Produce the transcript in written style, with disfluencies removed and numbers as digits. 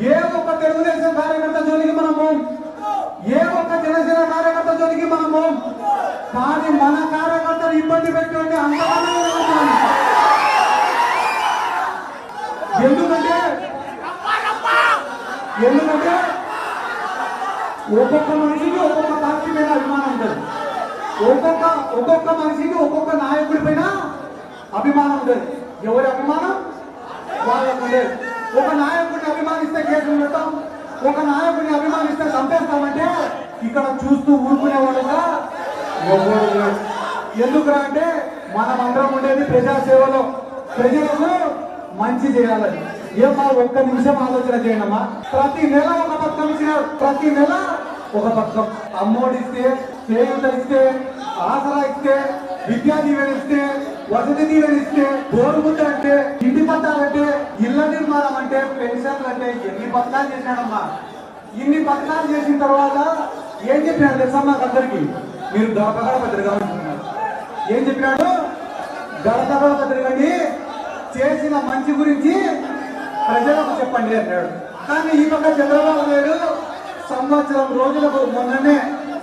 ఏ ఒక్క తెలుగుదేశం కార్యకర్త జోలికి మనము, ఏ ఒక్క జనసేన కార్యకర్త జోలికి మనము, కానీ మన కార్యకర్తలు ఇబ్బంది పెట్టండి అంతమంది. ఎందుకంటే ఒక్కొక్క మనిషికి ఒక్కొక్క పార్టీ పైన అభిమానం ఉంటుంది. ఒక్కొక్క మనిషికి ఒక్కొక్క నాయకుడి పైన అభిమానం ఉంటుంది. ఎవరి అభిమానం వాళ్ళకు ఉండేది. ఒక నాయకుడిని అభిమానిస్తే కేసులు పెట్టాం, ఒక నాయకుడిని అభిమానిస్తే చంపేస్తామంటే ఇక్కడ చూస్తూ ఊరుకునేవాళ్ళుగా ఎవరు లేరు. ఎందుకురా అంటే మనమందరం ఉండేది ప్రజాసేవలో, ప్రజలకు మంచి చేయాలని. ఏమా ఒక్క నిమిషం ఆలోచన చేయండమ్మా. ప్రతి నెల ఒక పథకం ఇచ్చినారు, ప్రతి నెల ఒక పథకం. అమ్మోడి ఇస్తే, చేయూత ఇస్తే, ఆసరా ఇస్తే, విద్యా దీవెన ఇస్తే, వసతి దీవెన ఇస్తే, గోరుముద్ద అంటే, ఇంటి పట్టాలంటే, ఇళ్ల నిర్మాణం అంటే, పెన్షన్లు అంటే ఎన్ని పథకాలు చేశాడమ్మా. ఇన్ని పథకాలు చేసిన తర్వాత ఏం చెప్పినాడు తెలుసా మాకందరికి? మీరు గడప తిరగాలనుకుంటున్నారు. ఏం చెప్పినాడు? గడప తిరగండి, చేసిన మంచి గురించి ప్రజలకు చెప్పండి అన్నాడు. కానీ ఈ పక్క చంద్రబాబు నాయుడు సంవత్సరం రోజులకు మొన్ననే